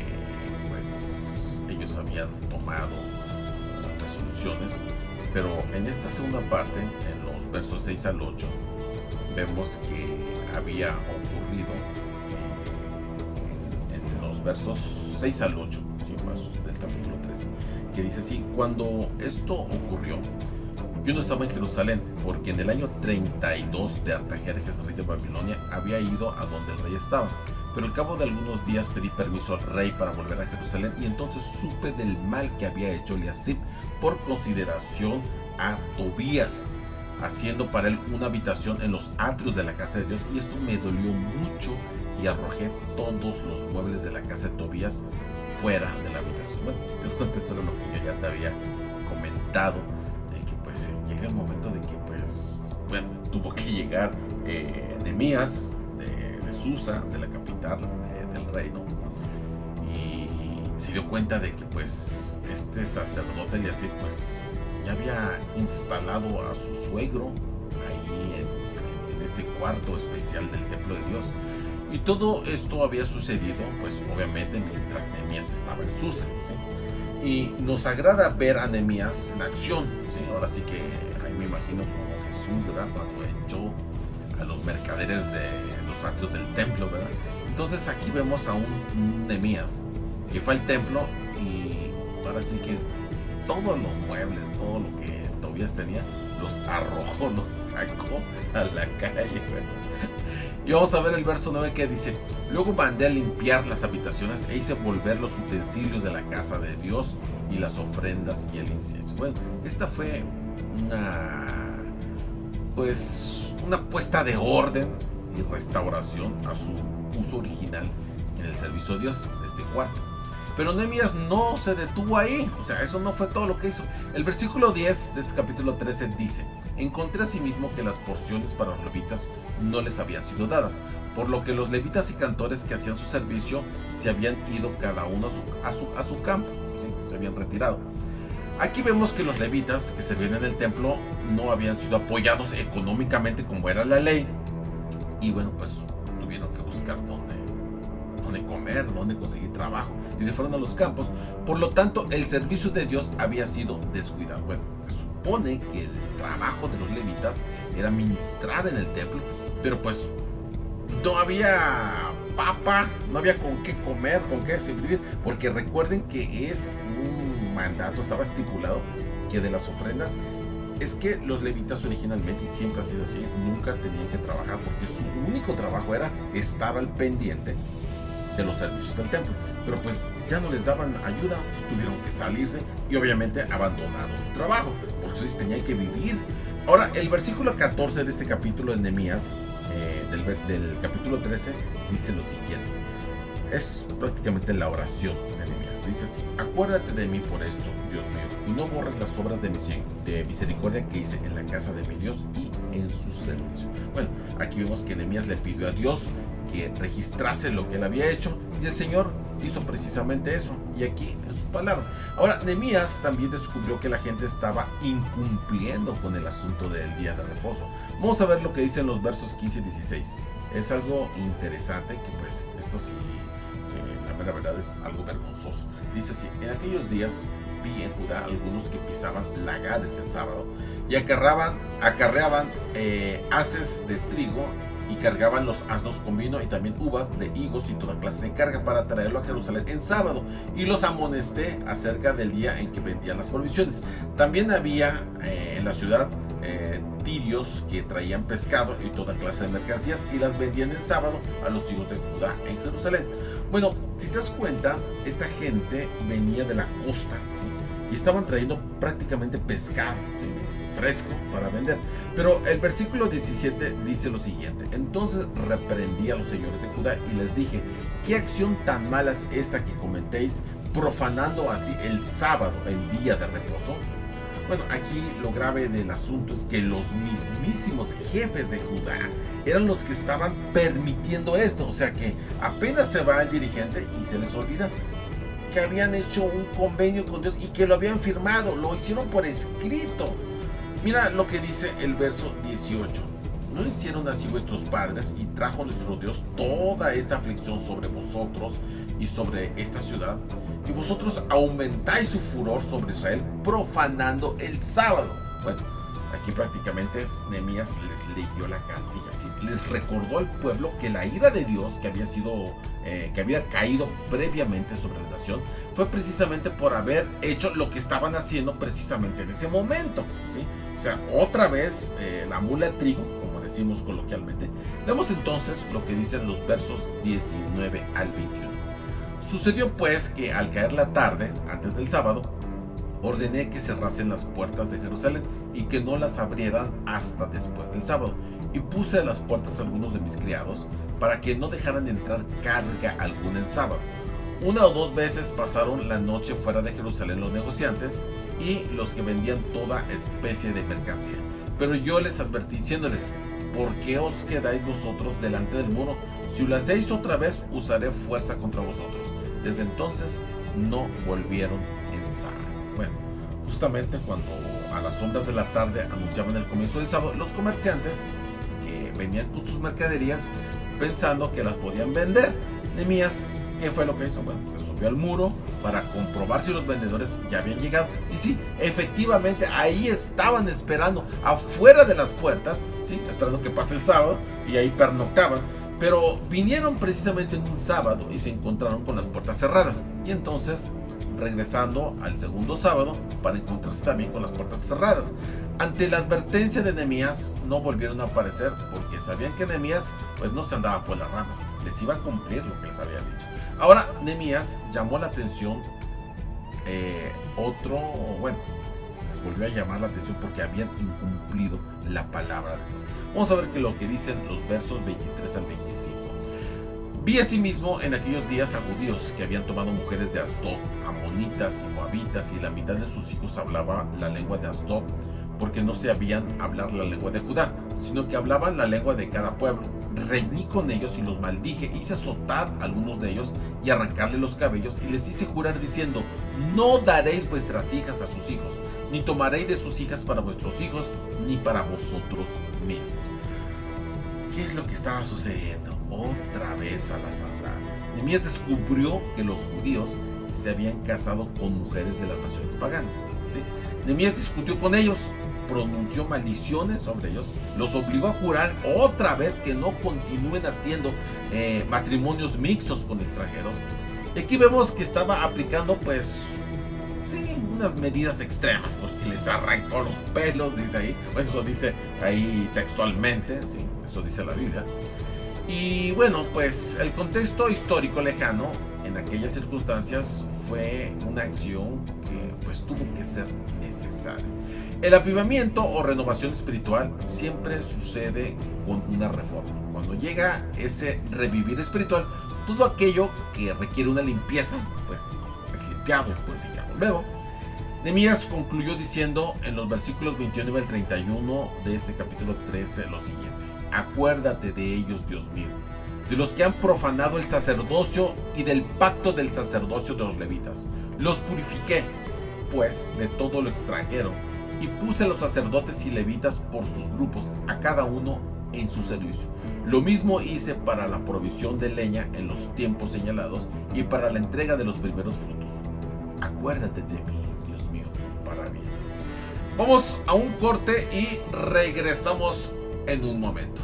pues ellos habían tomado resoluciones, pero en esta segunda parte, en los versos 6 al 8, vemos que había ocurrido en los versos 6 al 8, ¿sí? Del capítulo 13, que dice así: cuando esto ocurrió, yo no estaba en Jerusalén, porque en el año 32 de Artajerjes, rey de Babilonia, había ido a donde el rey estaba. Pero al cabo de algunos días pedí permiso al rey para volver a Jerusalén, y entonces supe del mal que había hecho Eliasib por consideración a Tobías, haciendo para él una habitación en los atrios de la casa de Dios, y esto me dolió mucho, y arrojé todos los muebles de la casa de Tobías fuera de la habitación. Bueno, si te das cuenta, esto era lo que yo ya te había comentado, de que pues llega el momento de que tuvo que llegar Nehemías de Susa, de la capital del reino, y se dio cuenta de que pues este sacerdote Eliasib pues ya había instalado a su suegro ahí en este cuarto especial del templo de Dios. Y todo esto había sucedido, pues obviamente mientras Nehemías estaba en Susa, ¿sí? Y nos agrada ver a Nehemías en acción, ¿sí? Ahora sí que ahí me imagino como Jesús, ¿verdad? Cuando echó a los mercaderes de los atrios del templo, ¿verdad? Entonces aquí vemos a un Nehemías que fue al templo, y ahora sí que todos los muebles, todo lo que Tobías tenía, los arrojó, los sacó a la calle, ¿verdad? Y vamos a ver el verso 9 que dice: luego mandé a limpiar las habitaciones e hice volver los utensilios de la casa de Dios y las ofrendas y el incienso. Bueno, esta fue una puesta de orden y restauración a su uso original en el servicio de Dios de este cuarto. Pero Nehemías no se detuvo ahí, o sea, eso no fue todo lo que hizo. El versículo 10 de este capítulo 13 dice: encontré asimismo que las porciones para los levitas no les habían sido dadas, por lo que los levitas y cantores que hacían su servicio se habían ido cada uno a su campo, ¿sí? Se habían retirado. Aquí vemos que los levitas que servían en el templo no habían sido apoyados económicamente como era la ley, y bueno, pues tuvieron que buscar dónde comer, dónde conseguir trabajo, y se fueron a los campos. Por lo tanto, el servicio de Dios había sido descuidado. Bueno, se supone que el trabajo de los levitas era ministrar en el templo, pero pues no había papa, no había con qué comer, con qué sobrevivir, porque recuerden que es un mandato, estaba estipulado que de las ofrendas, es que los levitas originalmente, y siempre ha sido así, nunca tenían que trabajar, porque su único trabajo era estar al pendiente de los servicios del templo. Pero pues ya no les daban ayuda, pues tuvieron que salirse y obviamente abandonaron su trabajo, porque ellos tenían que vivir. Ahora, el versículo 14 de este capítulo de Nehemías, del capítulo 13, dice lo siguiente. Es prácticamente la oración de Nehemías. Dice así: acuérdate de mí por esto, Dios mío, y no borres las obras de misericordia que hice en la casa de mi Dios y en su servicio. Bueno, aquí vemos que Nehemías le pidió a Dios que registrase lo que él había hecho, y el Señor hizo precisamente eso, y aquí en su palabra. Ahora, Nehemías también descubrió que la gente estaba incumpliendo con el asunto del día de reposo. Vamos a ver lo que dicen los versos 15 y 16. Es algo interesante, que pues esto sí, la mera verdad es algo vergonzoso. Dice así: en aquellos días vi en Judá algunos que pisaban lagares el sábado y acarreaban haces de trigo, y cargaban los asnos con vino y también uvas de higos y toda clase de carga para traerlo a Jerusalén en sábado, y los amonesté acerca del día en que vendían las provisiones. También había en la ciudad tirios que traían pescado y toda clase de mercancías, y las vendían en sábado a los hijos de Judá en Jerusalén. Bueno, si te das cuenta, esta gente venía de la costa, ¿sí? Y estaban trayendo prácticamente pescado, ¿sí?, fresco para vender. Pero el versículo 17 dice lo siguiente: entonces reprendí a los señores de Judá y les dije: ¿qué acción tan mala es esta que cometéis, profanando así el sábado, el día de reposo? Bueno, aquí lo grave del asunto es que los mismísimos jefes de Judá eran los que estaban permitiendo esto. O sea que apenas se va el dirigente y se les olvida que habían hecho un convenio con Dios y que lo habían firmado, lo hicieron por escrito. Mira lo que dice el verso 18. ¿No hicieron así vuestros padres y trajo nuestro Dios toda esta aflicción sobre vosotros y sobre esta ciudad? Y vosotros aumentáis su furor sobre Israel profanando el sábado. Bueno, aquí prácticamente Nehemías les leyó la cartilla, ¿sí? Les recordó al pueblo que la ira de Dios que había caído previamente sobre la nación fue precisamente por haber hecho lo que estaban haciendo precisamente en ese momento, ¿sí? O sea, otra vez la mula de trigo, como decimos coloquialmente. Leemos entonces lo que dicen los versos 19 al 21. Sucedió pues que al caer la tarde, antes del sábado, ordené que cerrasen las puertas de Jerusalén y que no las abrieran hasta después del sábado. Y puse a las puertas a algunos de mis criados para que no dejaran entrar carga alguna en sábado. 1 o 2 veces pasaron la noche fuera de Jerusalén los negociantes y los que vendían toda especie de mercancía. Pero yo les advertí diciéndoles: ¿por qué os quedáis vosotros delante del muro? Si lo hacéis otra vez, usaré fuerza contra vosotros. Desde entonces no volvieron en sábado. Bueno, justamente cuando a las sombras de la tarde anunciaban el comienzo del sábado, los comerciantes que venían con sus mercaderías pensando que las podían vender, Nehemías, ¿qué fue lo que hizo? Bueno, se subió al muro para comprobar si los vendedores ya habían llegado. Y sí, efectivamente, ahí estaban esperando, afuera de las puertas, ¿sí? Esperando que pase el sábado, y ahí pernoctaban. Pero vinieron precisamente en un sábado y se encontraron con las puertas cerradas. Y entonces, regresando al segundo sábado, para encontrarse también con las puertas cerradas. Ante la advertencia de Nehemías, no volvieron a aparecer porque sabían que Nehemías pues no se andaba por las ramas, les iba a cumplir lo que les habían dicho. Ahora Nehemías llamó la atención, les volvió a llamar la atención porque habían incumplido la palabra de Dios. Vamos a ver lo que dicen los versos 23 al 25. Vi asimismo en aquellos días a judíos que habían tomado mujeres de Asdod, amonitas y moabitas, y la mitad de sus hijos hablaba la lengua de Asdod, porque no sabían hablar la lengua de Judá, sino que hablaban la lengua de cada pueblo. Reñí con ellos y los maldije, hice azotar a algunos de ellos y arrancarle los cabellos, y les hice jurar diciendo: no daréis vuestras hijas a sus hijos, ni tomaréis de sus hijas para vuestros hijos, ni para vosotros mismos. ¿Qué es lo que estaba sucediendo? Otra vez a las andadas. Nehemías descubrió que los judíos se habían casado con mujeres de las naciones paganas, ¿sí? Nehemías discutió con ellos, pronunció maldiciones sobre ellos, los obligó a jurar otra vez que no continúen haciendo matrimonios mixtos con extranjeros. Y aquí vemos que estaba aplicando, pues, sí, unas medidas extremas, porque les arrancó los pelos, dice ahí. Bueno, eso dice ahí textualmente, sí, eso dice la Biblia. Y bueno, pues el contexto histórico lejano en aquellas circunstancias fue una acción que pues tuvo que ser necesaria. El avivamiento o renovación espiritual siempre sucede con una reforma. Cuando llega ese revivir espiritual, todo aquello que requiere una limpieza, pues es limpiado y purificado. Luego, Nehemías concluyó diciendo en los versículos 29 al 31 de este capítulo 13 lo siguiente: acuérdate de ellos, Dios mío, de los que han profanado el sacerdocio y del pacto del sacerdocio de los levitas. Los purifiqué, pues, de todo lo extranjero, y puse a los sacerdotes y levitas por sus grupos, a cada uno en su servicio. Lo mismo hice para la provisión de leña en los tiempos señalados y para la entrega de los primeros frutos. Acuérdate de mí, Dios mío, para bien. Vamos a un corte y regresamos en un momento.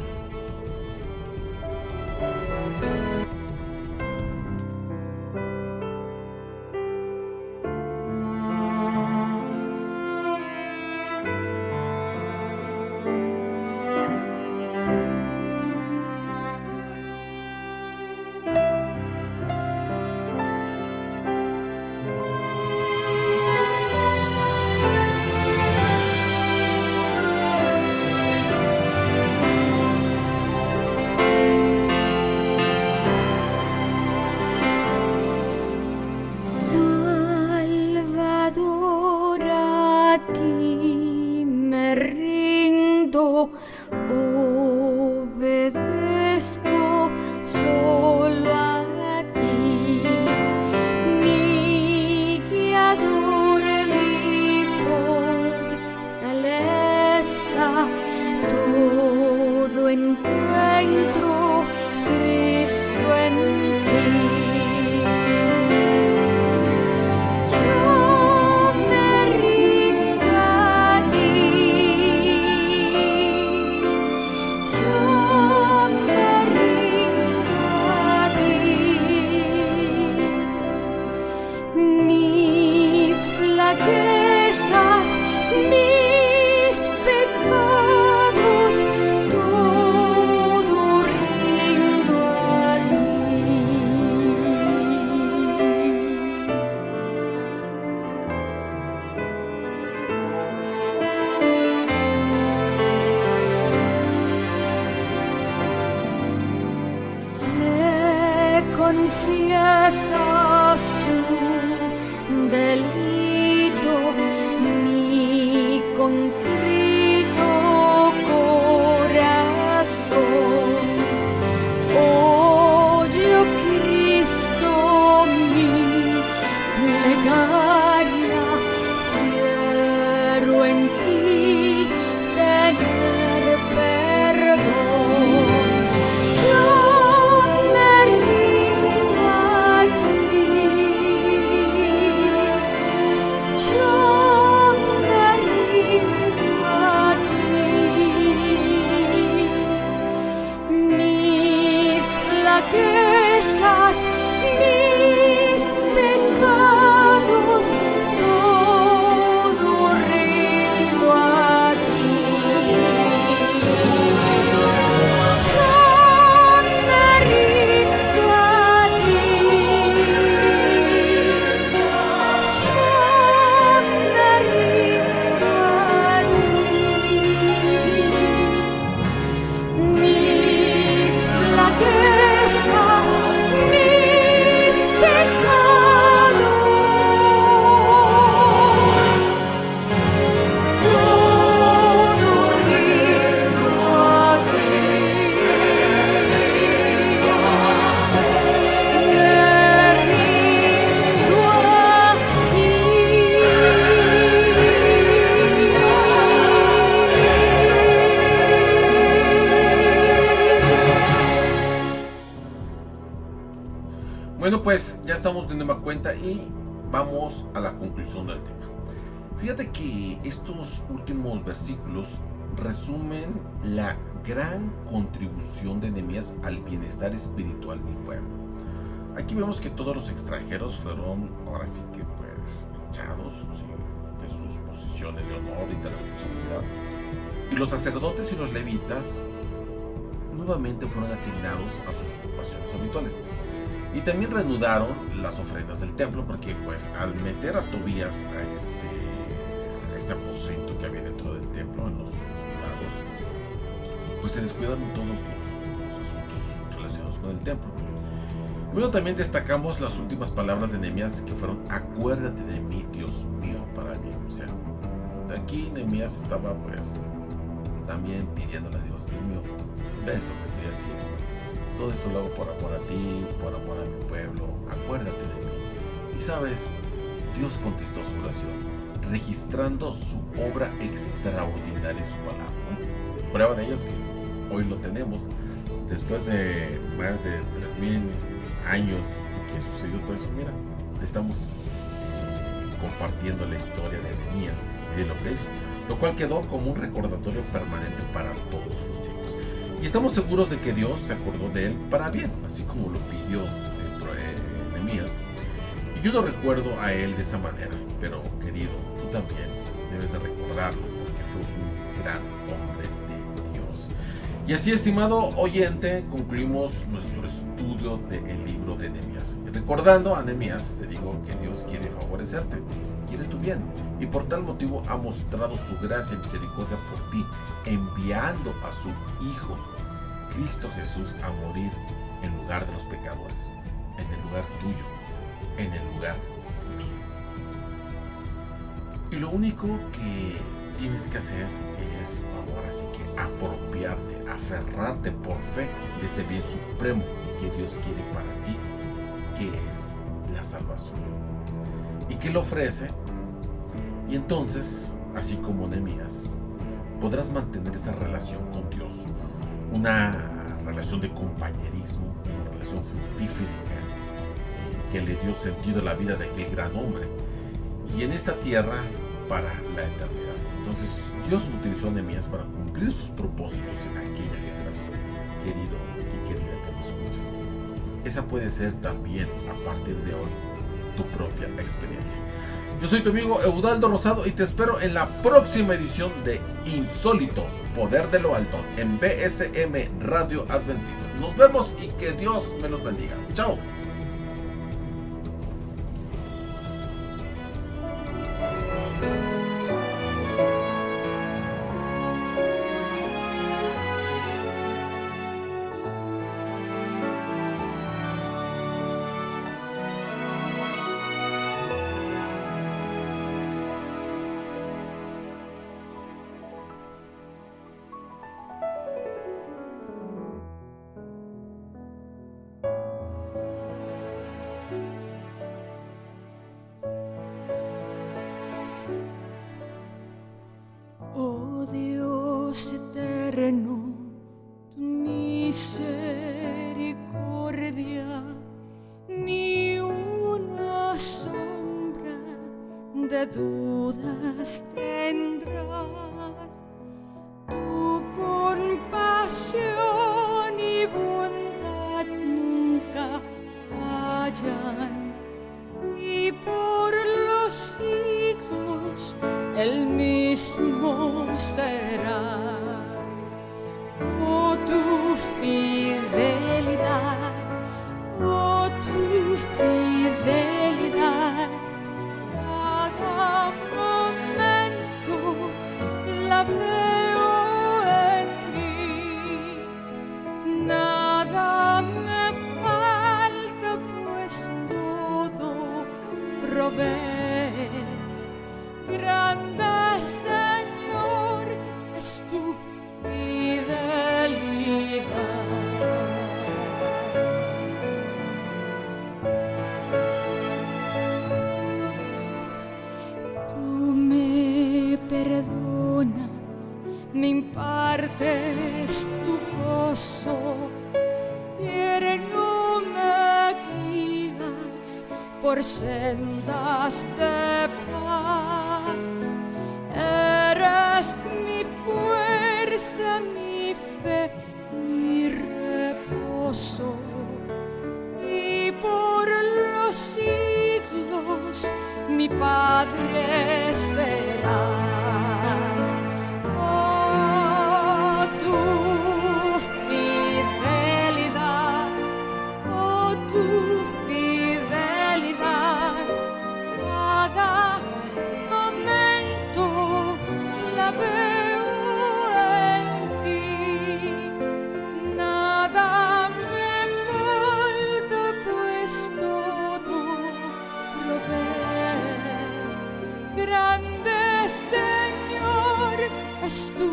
confiesa su delito, mi contrito corazón. Oye, oh Cristo, mi plegaria, quiero en ti tener perdón. Yo me rindo a ti, yo me rindo a ti. Mis flaquezas, mis pecados, todo rindo a ti. Yo me rindo a ti. Yo me rindo a ti. Mis flaquezas, mis pecados, todo rindo a ti. Bueno, pues ya estamos de nueva cuenta y vamos a la conclusión del tema. Fíjate que estos últimos versículos resumen la gran contribución de Nehemías al bienestar espiritual del pueblo. Aquí vemos que todos los extranjeros fueron, ahora sí que pues, echados, ¿sí?, de sus posiciones de honor y de responsabilidad. Y los sacerdotes y los levitas nuevamente fueron asignados a sus ocupaciones habituales. Y también reanudaron las ofrendas del templo, porque pues al meter a Tobías a este aposento que había dentro del templo, en los lados, pues se descuidaron todos los asuntos relacionados con el templo. Bueno, también destacamos las últimas palabras de Nehemías, que fueron: acuérdate de mí, Dios mío, para bien. O sea, aquí Nehemías estaba pues también pidiéndole a Dios: Dios mío, ves lo que estoy haciendo, todo esto lo hago por amor a ti, por amor a mi pueblo, acuérdate de mí. Y sabes, Dios contestó su oración, registrando su obra extraordinaria en su palabra. Prueba de ello es que hoy lo tenemos, después de más de 3000 años de que sucedió todo eso. Mira, estamos compartiendo la historia de Nehemías y de lo que hizo, lo cual quedó como un recordatorio permanente para todos los tiempos. Y estamos seguros de que Dios se acordó de él para bien, así como lo pidió Nehemías. Y yo lo recuerdo a él de esa manera, pero querido, tú también debes de recordarlo, porque fue un gran hombre de Dios. Y así, estimado oyente, concluimos nuestro estudio del libro de Nehemías. Recordando a Nehemías, te digo que Dios quiere favorecerte, quiere tu bien, y por tal motivo ha mostrado su gracia y misericordia por ti, enviando a su Hijo, Cristo Jesús, a morir en lugar de los pecadores, en el lugar tuyo, en el lugar mío. Y lo único que tienes que hacer es, ahora sí que apropiarte, aferrarte por fe de ese bien supremo que Dios quiere para ti, que es la salvación, y que lo ofrece. Y entonces, así como Nehemías, podrás mantener esa relación con Dios, una relación de compañerismo, una relación fructífera que le dio sentido a la vida de aquel gran hombre, y en esta tierra para la eternidad. Entonces Dios utilizó a Nehemías para cumplir sus propósitos en aquella generación. Querido y querida que me escuchas, esa puede ser también, a partir de hoy, tu propia experiencia. Yo soy tu amigo Eudaldo Rosado y te espero en la próxima edición de Insólito, Poder de lo Alto, en BSM Radio Adventista. Nos vemos y que Dios me los bendiga. Chao. de dudas tendrás. Tu compasión y bondad nunca fallan, y por los siglos el mismo serás. Oh, tu fidelidad, oh, tu fidelidad, cada momento la veo en mí. Nada me falta, pues todo provees. Grande Señor es tu fidelidad. Tú me perdonas, me impartes tu gozo, tierno me guías por sendas de paz. Eres mi fuerza, mi fe, mi reposo, y por los siglos mi Padre serás. Oh, tu fidelidad, oh, tu fidelidad, cada momento la veo en ti. Nada me falta, pues todo provees. Grande Señor es tu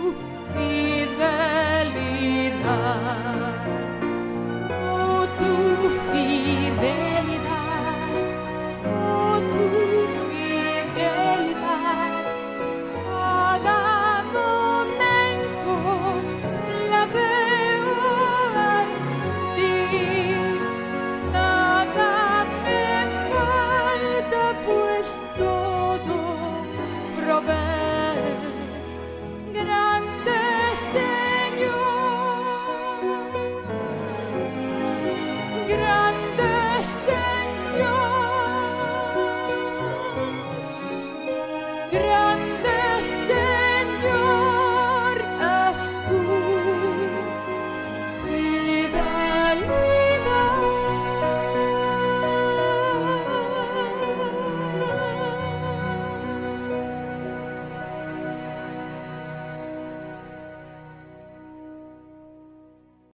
fidelidad.